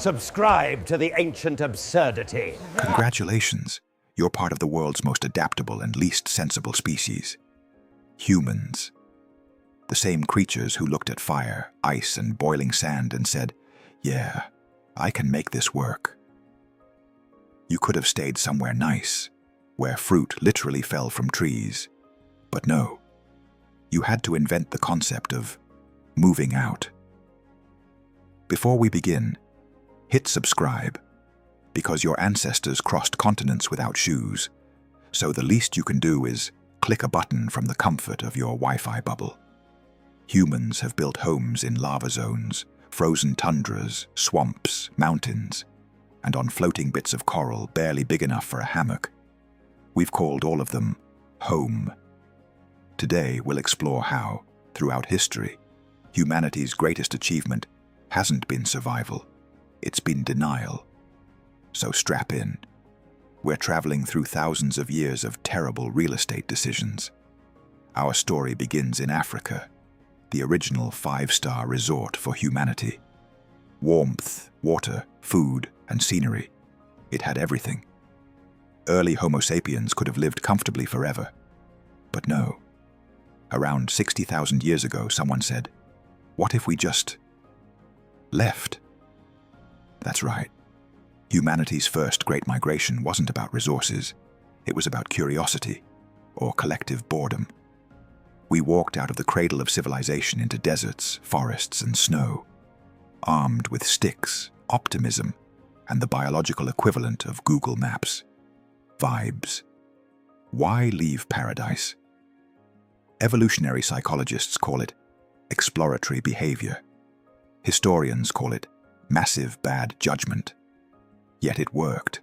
Subscribe to the Ancient Absurdity. Congratulations, you're part of the world's most adaptable and least sensible species. Humans. The same creatures who looked at fire, ice, and boiling sand and said, "Yeah, I can make this work." You could have stayed somewhere nice, where fruit literally fell from trees. But no, you had to invent the concept of moving out. Before we begin, hit subscribe, because your ancestors crossed continents without shoes, so the least you can do is click a button from the comfort of your Wi-Fi bubble. Humans have built homes in lava zones, frozen tundras, swamps, mountains, and on floating bits of coral barely big enough for a hammock. We've called all of them home. Today we'll explore how, throughout history, humanity's greatest achievement hasn't been survival, it's been denial. So strap in. We're traveling through thousands of years of terrible real estate decisions. Our story begins in Africa, the original 5-star resort for humanity. Warmth, water, food, and scenery. It had everything. Early Homo sapiens could have lived comfortably forever. But no. Around 60,000 years ago, someone said, "What if we just left?" That's right. Humanity's first great migration wasn't about resources. It was about curiosity, or collective boredom. We walked out of the cradle of civilization into deserts, forests, and snow, armed with sticks, optimism, and the biological equivalent of Google Maps. Vibes. Why leave paradise? Evolutionary psychologists call it exploratory behavior. Historians call it massive bad judgment. Yet it worked.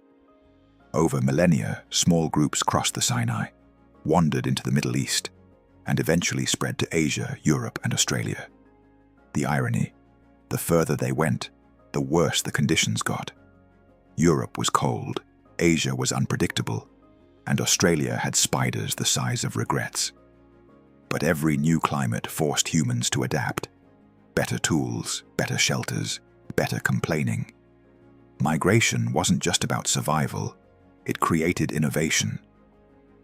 Over millennia, small groups crossed the Sinai, wandered into the Middle East, and eventually spread to Asia, Europe, and Australia. The irony, the further they went, the worse the conditions got. Europe was cold, Asia was unpredictable, and Australia had spiders the size of regrets. But every new climate forced humans to adapt. Better tools, better shelters, better complaining. Migration wasn't just about survival, it created innovation.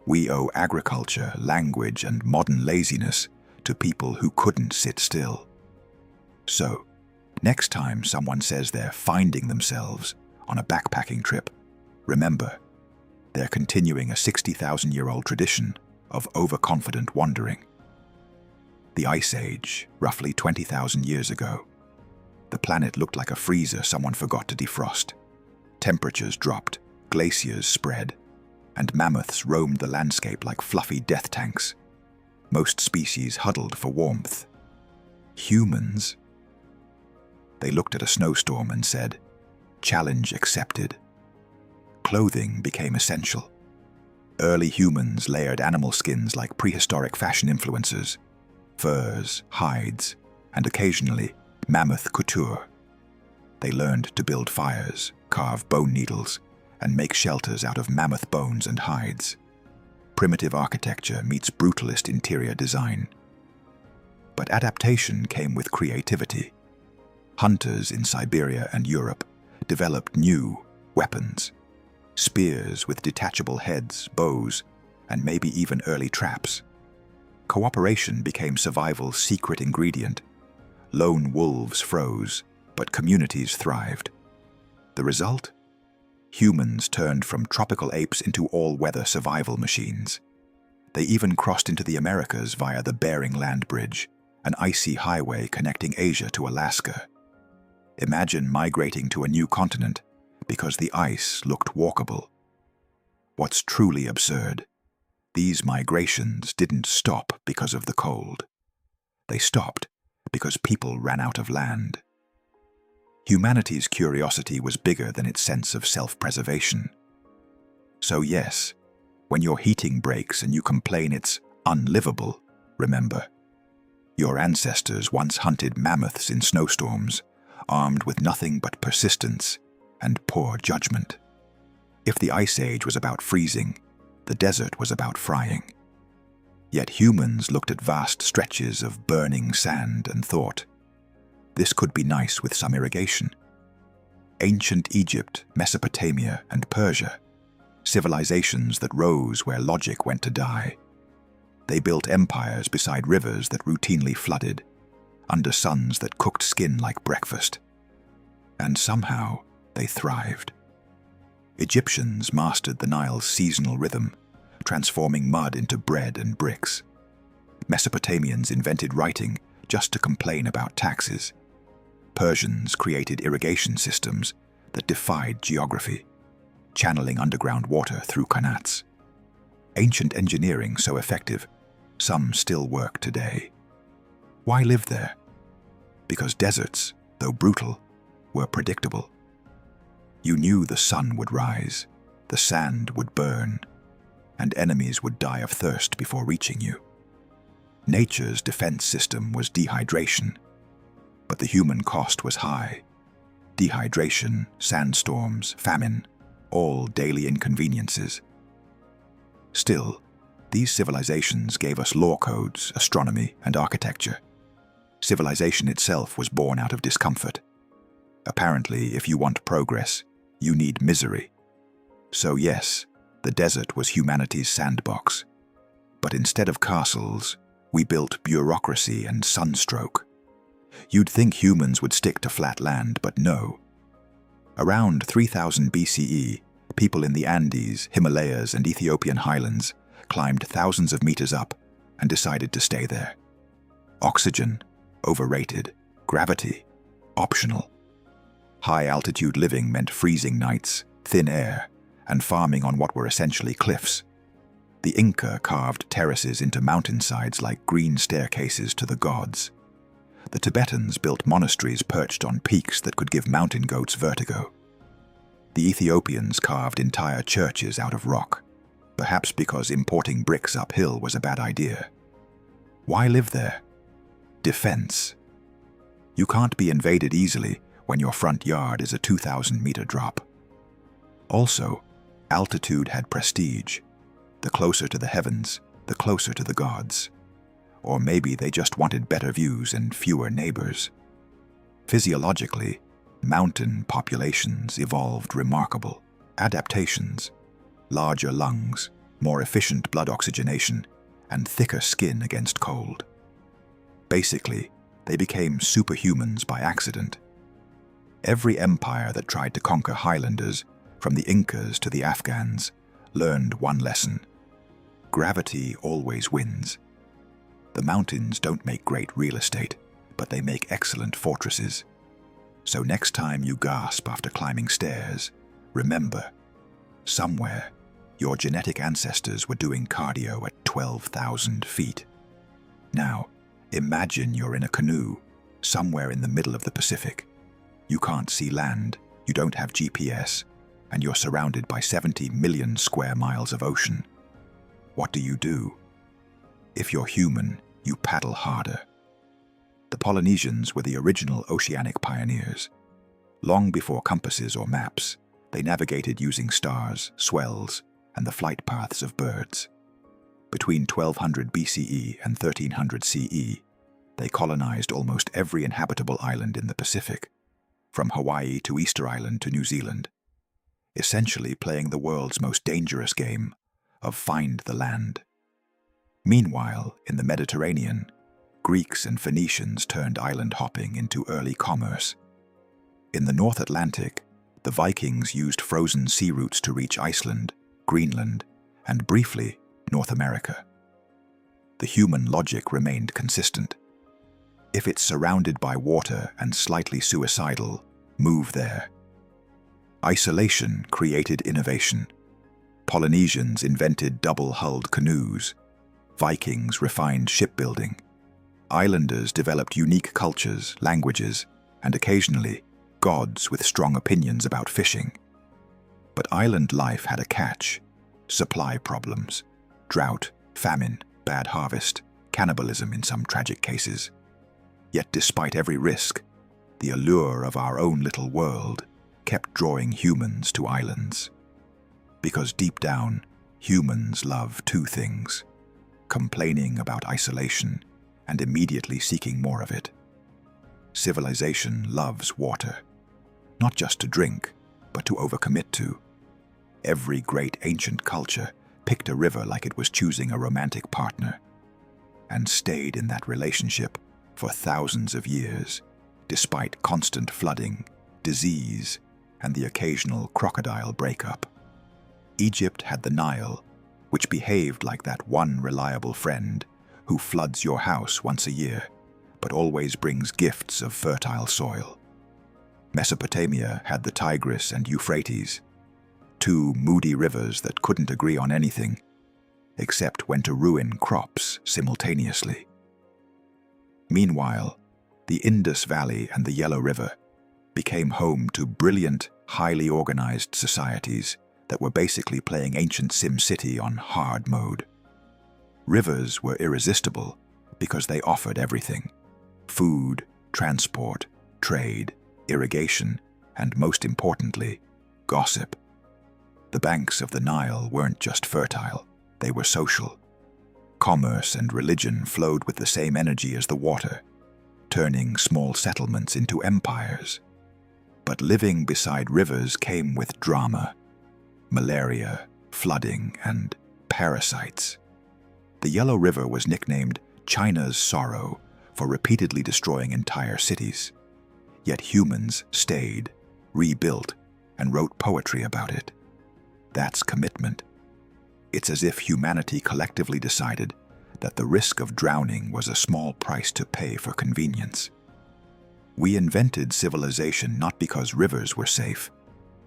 We owe agriculture, language, and modern laziness to people who couldn't sit still. So, next time someone says they're finding themselves on a backpacking trip, remember, they're continuing a 60,000-year-old tradition of overconfident wandering. The Ice Age, roughly 20,000 years ago. The planet looked like a freezer someone forgot to defrost. Temperatures dropped, glaciers spread, and mammoths roamed the landscape like fluffy death tanks. Most species huddled for warmth. Humans? They looked at a snowstorm and said, "Challenge accepted." Clothing became essential. Early humans layered animal skins like prehistoric fashion influencers, furs, hides, and occasionally mammoth couture. They learned to build fires, carve bone needles, and make shelters out of mammoth bones and hides. Primitive architecture meets brutalist interior design. But adaptation came with creativity. Hunters in Siberia and Europe developed new weapons. Spears with detachable heads, bows, and maybe even early traps. Cooperation became survival's secret ingredient. Lone wolves froze, but communities thrived. The result? Humans turned from tropical apes into all-weather survival machines. They even crossed into the Americas via the Bering Land Bridge, an icy highway connecting Asia to Alaska. Imagine migrating to a new continent because the ice looked walkable. What's truly absurd? These migrations didn't stop because of the cold. They stopped because people ran out of land. Humanity's curiosity was bigger than its sense of self-preservation. So yes, when your heating breaks and you complain it's unlivable, remember, your ancestors once hunted mammoths in snowstorms, armed with nothing but persistence and poor judgment. If the Ice Age was about freezing, the desert was about frying. Yet humans looked at vast stretches of burning sand and thought, this could be nice with some irrigation. Ancient Egypt, Mesopotamia, and Persia, civilizations that rose where logic went to die. They built empires beside rivers that routinely flooded, under suns that cooked skin like breakfast. And somehow, they thrived. Egyptians mastered the Nile's seasonal rhythm, transforming mud into bread and bricks. Mesopotamians invented writing just to complain about taxes. Persians created irrigation systems that defied geography, channeling underground water through qanats. Ancient engineering so effective, some still work today. Why live there? Because deserts, though brutal, were predictable. You knew the sun would rise, the sand would burn, and enemies would die of thirst before reaching you. Nature's defense system was dehydration, but the human cost was high. Dehydration, sandstorms, famine, all daily inconveniences. Still, these civilizations gave us law codes, astronomy, and architecture. Civilization itself was born out of discomfort. Apparently, if you want progress, you need misery. So yes, the desert was humanity's sandbox. But instead of castles, we built bureaucracy and sunstroke. You'd think humans would stick to flat land, but no. Around 3000 BCE, people in the Andes, Himalayas, and Ethiopian highlands climbed thousands of meters up and decided to stay there. Oxygen, overrated. Gravity, optional. High-altitude living meant freezing nights, thin air, and farming on what were essentially cliffs. The Inca carved terraces into mountainsides like green staircases to the gods. The Tibetans built monasteries perched on peaks that could give mountain goats vertigo. The Ethiopians carved entire churches out of rock, perhaps because importing bricks uphill was a bad idea. Why live there? Defense. You can't be invaded easily when your front yard is a 2,000-meter drop. Also, altitude had prestige. The closer to the heavens, the closer to the gods. Or maybe they just wanted better views and fewer neighbors. Physiologically, mountain populations evolved remarkable adaptations: larger lungs, more efficient blood oxygenation, and thicker skin against cold. Basically, they became superhumans by accident. Every empire that tried to conquer highlanders, from the Incas to the Afghans, learned one lesson: gravity always wins. The mountains don't make great real estate, but they make excellent fortresses. So next time you gasp after climbing stairs, remember, somewhere, your genetic ancestors were doing cardio at 12,000 feet. Now, imagine you're in a canoe, somewhere in the middle of the Pacific. You can't see land, you don't have GPS, and you're surrounded by 70 million square miles of ocean. What do? If you're human, you paddle harder. The Polynesians were the original oceanic pioneers. Long before compasses or maps, they navigated using stars, swells, and the flight paths of birds. Between 1200 BCE and 1300 CE, they colonized almost every inhabitable island in the Pacific, from Hawaii to Easter Island to New Zealand, essentially playing the world's most dangerous game of find the land. Meanwhile, in the Mediterranean, Greeks and Phoenicians turned island hopping into early commerce. In the North Atlantic, the Vikings used frozen sea routes to reach Iceland, Greenland, and briefly, North America. The human logic remained consistent. If it's surrounded by water and slightly suicidal, move there. Isolation created innovation. Polynesians invented double-hulled canoes. Vikings refined shipbuilding. Islanders developed unique cultures, languages, and occasionally, gods with strong opinions about fishing. But island life had a catch: supply problems, drought, famine, bad harvest, cannibalism in some tragic cases. Yet despite every risk, the allure of our own little world kept drawing humans to islands. Because deep down, humans love two things: complaining about isolation and immediately seeking more of it. Civilization loves water. not just to drink, but to overcommit to. Every great ancient culture picked a river like it was choosing a romantic partner, and stayed in that relationship for thousands of years, despite constant flooding, disease, and the occasional crocodile breakup. Egypt had the Nile, which behaved like that one reliable friend who floods your house once a year, but always brings gifts of fertile soil. Mesopotamia had the Tigris and Euphrates, two moody rivers that couldn't agree on anything, except when to ruin crops simultaneously. Meanwhile, the Indus Valley and the Yellow River became home to brilliant, highly organized societies that were basically playing ancient SimCity on hard mode. Rivers were irresistible because they offered everything: food, transport, trade, irrigation, and most importantly, gossip. The banks of the Nile weren't just fertile, they were social. Commerce and religion flowed with the same energy as the water, turning small settlements into empires. But living beside rivers came with drama: malaria, flooding, and parasites. The Yellow River was nicknamed China's Sorrow for repeatedly destroying entire cities. Yet humans stayed, rebuilt, and wrote poetry about it. That's commitment. It's as if humanity collectively decided that the risk of drowning was a small price to pay for convenience. We invented civilization not because rivers were safe,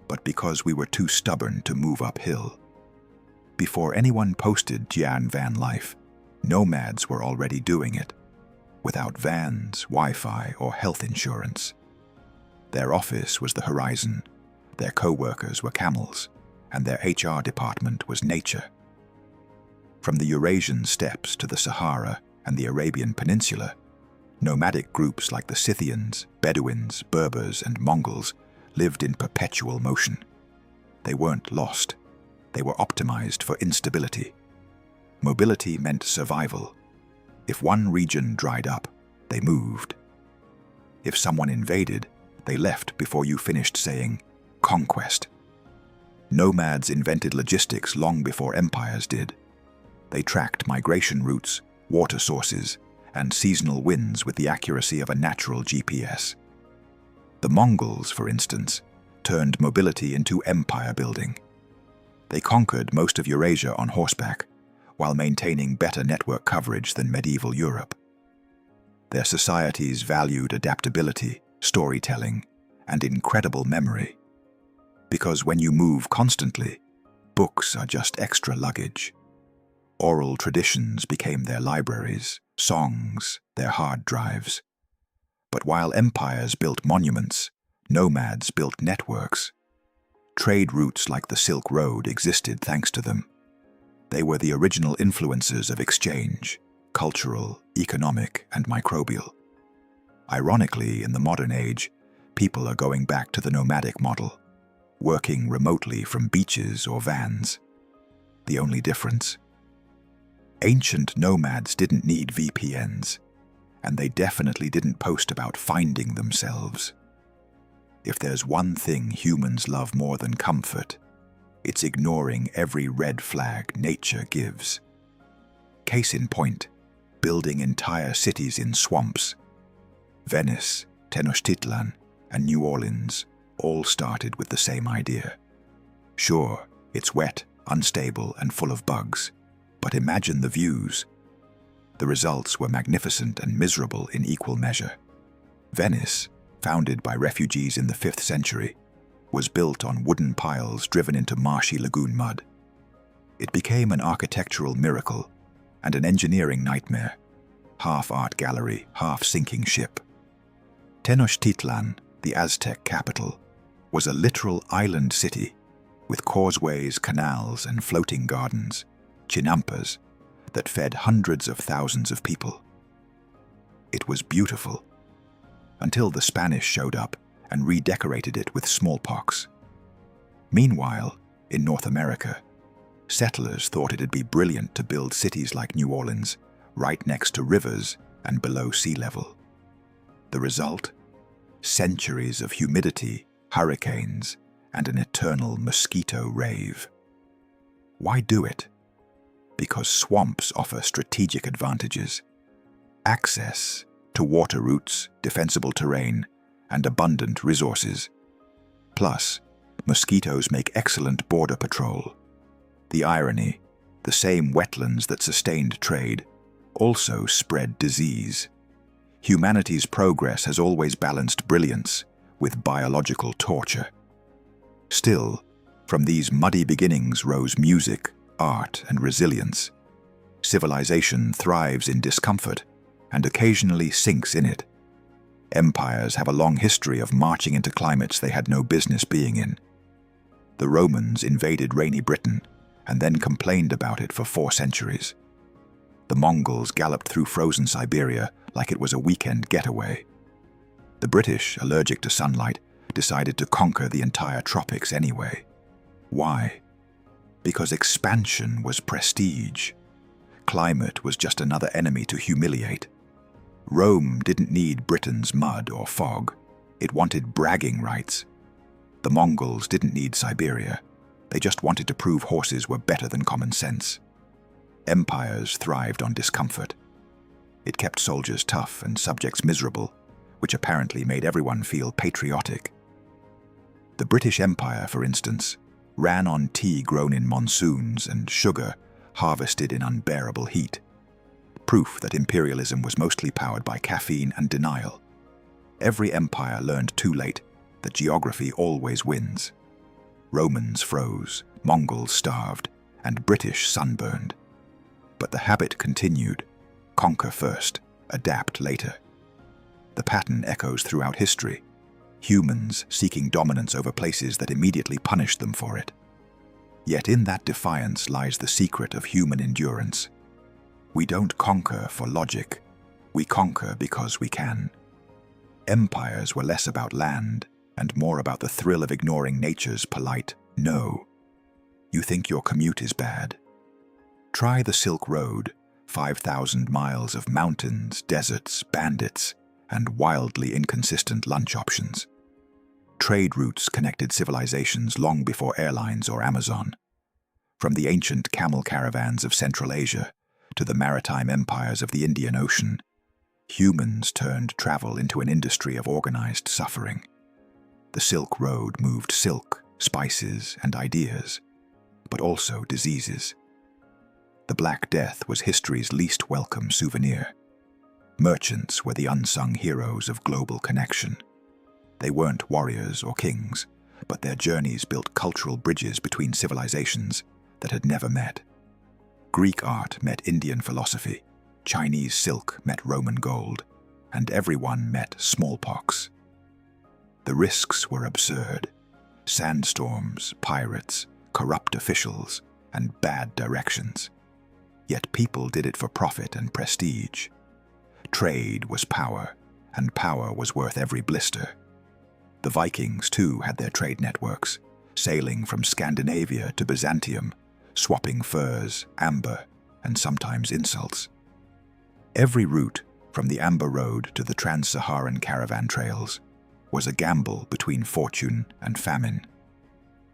but because we were too stubborn to move uphill. Before anyone posted Jian van life, nomads were already doing it, without vans, Wi-Fi, or health insurance. Their office was the horizon, their co-workers were camels, and their HR department was nature. From the Eurasian steppes to the Sahara and the Arabian Peninsula, nomadic groups like the Scythians, Bedouins, Berbers, and Mongols lived in perpetual motion. They weren't lost. They were optimized for instability. Mobility meant survival. If one region dried up, they moved. If someone invaded, they left before you finished saying, "Conquest." Nomads invented logistics long before empires did. They tracked migration routes, water sources, and seasonal winds with the accuracy of a natural GPS. The Mongols, for instance, turned mobility into empire building. They conquered most of Eurasia on horseback, while maintaining better network coverage than medieval Europe. Their societies valued adaptability, storytelling, and incredible memory. Because when you move constantly, books are just extra luggage. Oral traditions became their libraries, songs their hard drives. But while empires built monuments, nomads built networks. Trade routes like the Silk Road existed thanks to them. They were the original influencers of exchange, cultural, economic, and microbial. Ironically, in the modern age, people are going back to the nomadic model, working remotely from beaches or vans. The only difference? Ancient nomads didn't need VPNs, and they definitely didn't post about finding themselves. If there's one thing humans love more than comfort, it's ignoring every red flag nature gives. Case in point, building entire cities in swamps. Venice, Tenochtitlan, and New Orleans all started with the same idea. Sure, it's wet, unstable, and full of bugs, but imagine the views. The results were magnificent and miserable in equal measure. Venice, founded by refugees in the 5th century, was built on wooden piles driven into marshy lagoon mud. It became an architectural miracle and an engineering nightmare, half art gallery, half sinking ship. Tenochtitlan, the Aztec capital, was a literal island city with causeways, canals, and floating gardens, chinampas, that fed hundreds of thousands of people. It was beautiful, until the Spanish showed up and redecorated it with smallpox. Meanwhile, in North America, settlers thought it'd be brilliant to build cities like New Orleans, right next to rivers and below sea level. The result? Centuries of humidity, hurricanes, and an eternal mosquito rave. Why do it? Because swamps offer strategic advantages. Access to water routes, defensible terrain, and abundant resources. Plus, mosquitoes make excellent border patrol. The irony, the same wetlands that sustained trade also spread disease. Humanity's progress has always balanced brilliance with biological torture. Still, from these muddy beginnings rose music, art, and resilience. Civilization thrives in discomfort and occasionally sinks in it. Empires have a long history of marching into climates they had no business being in. The Romans invaded rainy Britain and then complained about it for 4 centuries. The Mongols galloped through frozen Siberia like it was a weekend getaway. The British, allergic to sunlight, decided to conquer the entire tropics anyway. Why? Because expansion was prestige. Climate was just another enemy to humiliate. Rome didn't need Britain's mud or fog. It wanted bragging rights. The Mongols didn't need Siberia. They just wanted to prove horses were better than common sense. Empires thrived on discomfort. It kept soldiers tough and subjects miserable, which apparently made everyone feel patriotic. The British Empire, for instance, ran on tea grown in monsoons and sugar harvested in unbearable heat. Proof that imperialism was mostly powered by caffeine and denial. Every empire learned too late that geography always wins. Romans froze, Mongols starved, and British sunburned. But the habit continued: conquer first, adapt later. The pattern echoes throughout history, humans seeking dominance over places that immediately punished them for it. Yet in that defiance lies the secret of human endurance. We don't conquer for logic, we conquer because we can. Empires were less about land and more about the thrill of ignoring nature's polite no. You think your commute is bad? Try the Silk Road, 5,000 miles of mountains, deserts, bandits, and wildly inconsistent lunch options. Trade routes connected civilizations long before airlines or Amazon. From the ancient camel caravans of Central Asia to the maritime empires of the Indian Ocean, humans turned travel into an industry of organized suffering. The Silk Road moved silk, spices, and ideas, but also diseases. The Black Death was history's least welcome souvenir. Merchants were the unsung heroes of global connection. They weren't warriors or kings, but their journeys built cultural bridges between civilizations that had never met. Greek art met Indian philosophy, Chinese silk met Roman gold, and everyone met smallpox. The risks were absurd: sandstorms, pirates, corrupt officials, and bad directions. Yet people did it for profit and prestige. Trade was power, and power was worth every blister. The Vikings, too, had their trade networks, sailing from Scandinavia to Byzantium, swapping furs, amber, and sometimes insults. Every route, from the Amber Road to the Trans-Saharan caravan trails, was a gamble between fortune and famine.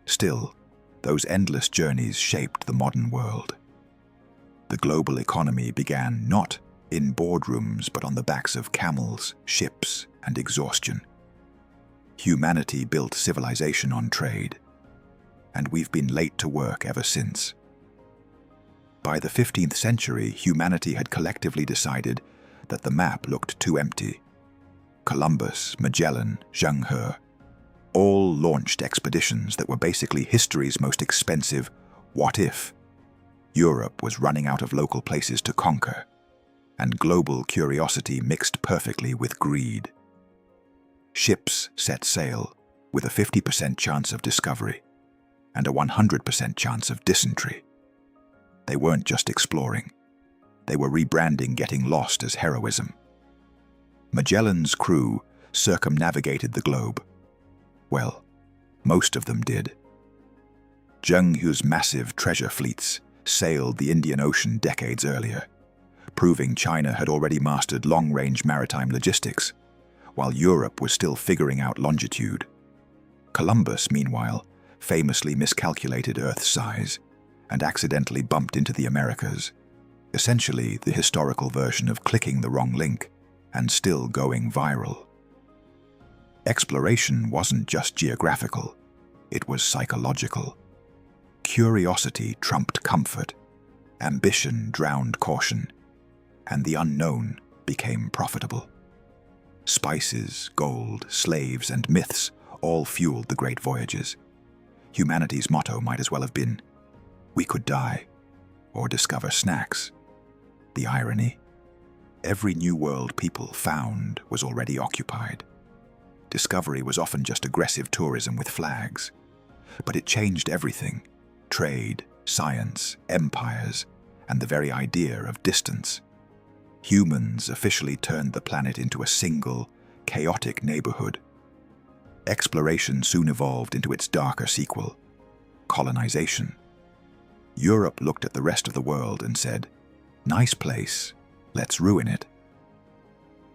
Still, those endless journeys shaped the modern world. The global economy began not in boardrooms but on the backs of camels, ships, and exhaustion. Humanity built civilization on trade, and we've been late to work ever since. By the 15th century, humanity had collectively decided that the map looked too empty. Columbus, Magellan, Zheng He, all launched expeditions that were basically history's most expensive what-if. Europe was running out of local places to conquer, and global curiosity mixed perfectly with greed. Ships set sail with a 50% chance of discovery and a 100% chance of dysentery. They weren't just exploring. They were rebranding getting lost as heroism. Magellan's crew circumnavigated the globe. Well, most of them did. Zheng He's massive treasure fleets sailed the Indian Ocean decades earlier, proving China had already mastered long-range maritime logistics, while Europe was still figuring out longitude. Columbus, meanwhile, famously miscalculated Earth's size and accidentally bumped into the Americas, essentially the historical version of clicking the wrong link and still going viral. Exploration wasn't just geographical, it was psychological. Curiosity trumped comfort, ambition drowned caution, and the unknown became profitable. Spices, gold, slaves, and myths all fueled the great voyages. Humanity's motto might as well have been, "We could die, or discover snacks." The irony? Every new world people found was already occupied. Discovery was often just aggressive tourism with flags. But it changed everything: trade, science, empires, and the very idea of distance. Humans officially turned the planet into a single, chaotic neighborhood. Exploration soon evolved into its darker sequel, colonization. Europe looked at the rest of the world and said, "Nice place, let's ruin it."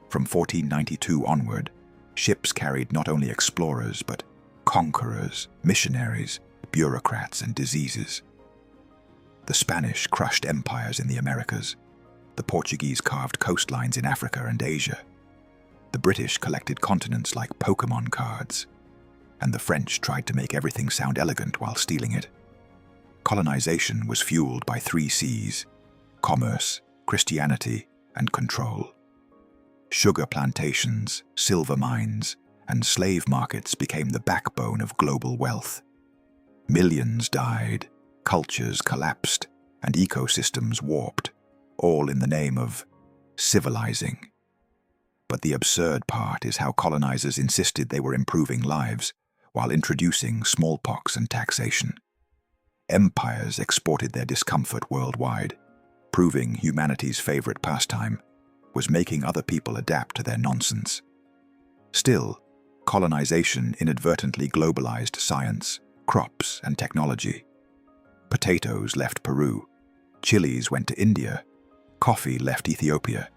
From 1492 onward, ships carried not only explorers but conquerors, missionaries, bureaucrats, and diseases. The Spanish crushed empires in the Americas. The Portuguese carved coastlines in Africa and Asia. The British collected continents like Pokemon cards. And the French tried to make everything sound elegant while stealing it. Colonization was fueled by 3 C's: commerce, Christianity, and control. Sugar plantations, silver mines, and slave markets became the backbone of global wealth. Millions died, cultures collapsed, and ecosystems warped, all in the name of civilizing. But the absurd part is how colonizers insisted they were improving lives while introducing smallpox and taxation. Empires exported their discomfort worldwide, proving humanity's favorite pastime was making other people adapt to their nonsense. Still, colonization inadvertently globalized science, crops, and technology. Potatoes left Peru, chilies went to India, coffee left Ethiopia,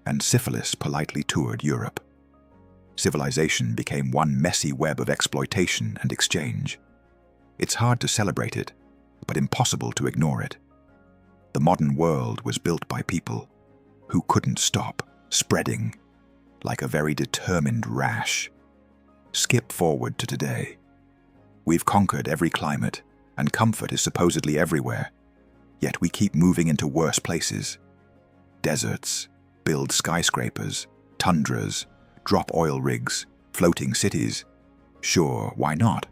and syphilis politely toured Europe. Civilization became one messy web of exploitation and exchange. It's hard to celebrate it, but impossible to ignore it. The modern world was built by people who couldn't stop spreading like a very determined rash. Skip forward to today. We've conquered every climate, and comfort is supposedly everywhere, yet we keep moving into worse places. Deserts, build skyscrapers, tundras, drop oil rigs, floating cities. Sure, why not?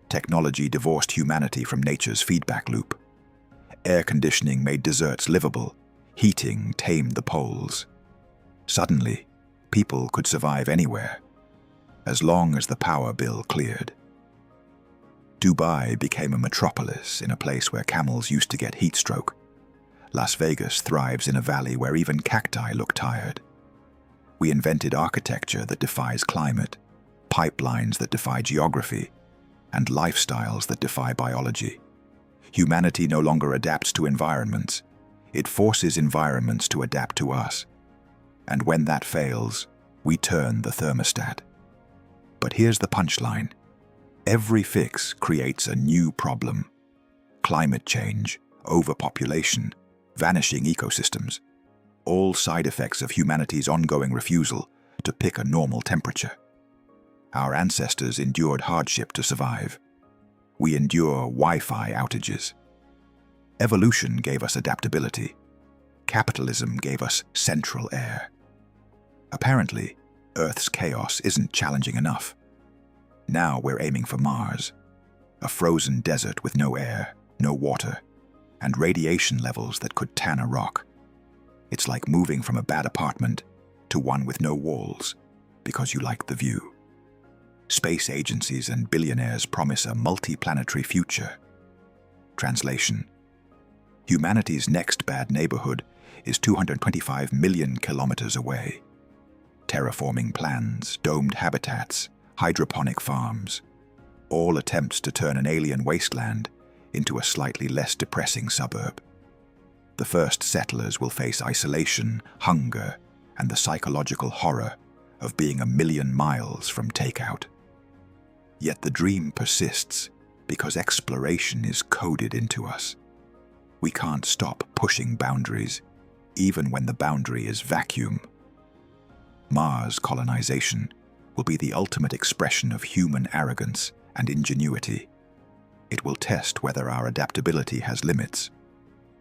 Technology divorced humanity from nature's feedback loop. Air conditioning made deserts livable, heating tamed the poles. Suddenly, people could survive anywhere, as long as the power bill cleared. Dubai became a metropolis in a place where camels used to get heat stroke. Las Vegas thrives in a valley where even cacti look tired. We invented architecture that defies climate, pipelines that defy geography, and lifestyles that defy biology. Humanity no longer adapts to environments. It forces environments to adapt to us. And when that fails, we turn the thermostat. But here's the punchline. Every fix creates a new problem. Climate change, overpopulation, vanishing ecosystems, all side effects of humanity's ongoing refusal to pick a normal temperature. Our ancestors endured hardship to survive. We endure Wi-Fi outages. Evolution gave us adaptability. Capitalism gave us central air. Apparently, Earth's chaos isn't challenging enough. Now we're aiming for Mars, a frozen desert with no air, no water, and radiation levels that could tan a rock. It's like moving from a bad apartment to one with no walls, because you like the view. Space agencies and billionaires promise a multi-planetary future. Translation: humanity's next bad neighborhood is 225 million kilometers away. Terraforming plans, domed habitats, hydroponic farms, all attempts to turn an alien wasteland into a slightly less depressing suburb. The first settlers will face isolation, hunger, and the psychological horror of being a million miles from takeout. Yet the dream persists because exploration is coded into us. We can't stop pushing boundaries, even when the boundary is vacuum. Mars colonization will be the ultimate expression of human arrogance and ingenuity. It will test whether our adaptability has limits,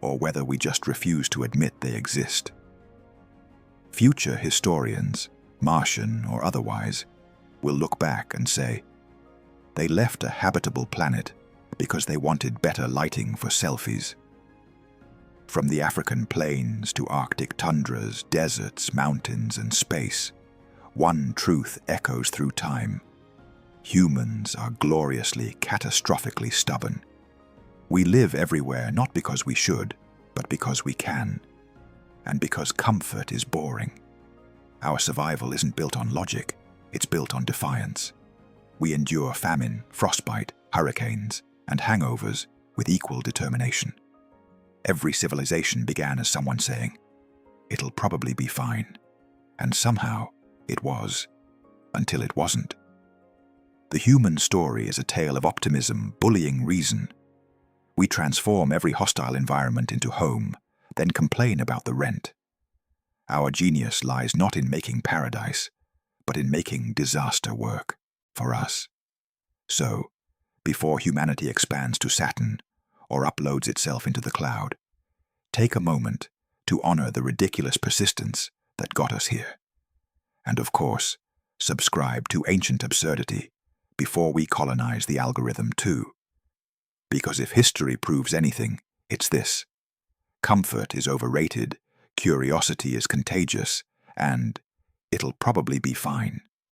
or whether we just refuse to admit they exist. Future historians, Martian or otherwise, will look back and say, they left a habitable planet because they wanted better lighting for selfies. From the African plains to Arctic tundras, deserts, mountains, and space, one truth echoes through time. Humans are gloriously, catastrophically stubborn. We live everywhere not because we should, but because we can. And because comfort is boring. Our survival isn't built on logic, it's built on defiance. We endure famine, frostbite, hurricanes, and hangovers with equal determination. Every civilization began as someone saying, "It'll probably be fine." And somehow, it was, until it wasn't. The human story is a tale of optimism bullying reason. We transform every hostile environment into home, then complain about the rent. Our genius lies not in making paradise, but in making disaster work for us. So, before humanity expands to Saturn or uploads itself into the cloud, take a moment to honor the ridiculous persistence that got us here. And of course, subscribe to Ancient Absurdity before we colonize the algorithm too. Because if history proves anything, it's this. Comfort is overrated, curiosity is contagious, and it'll probably be fine.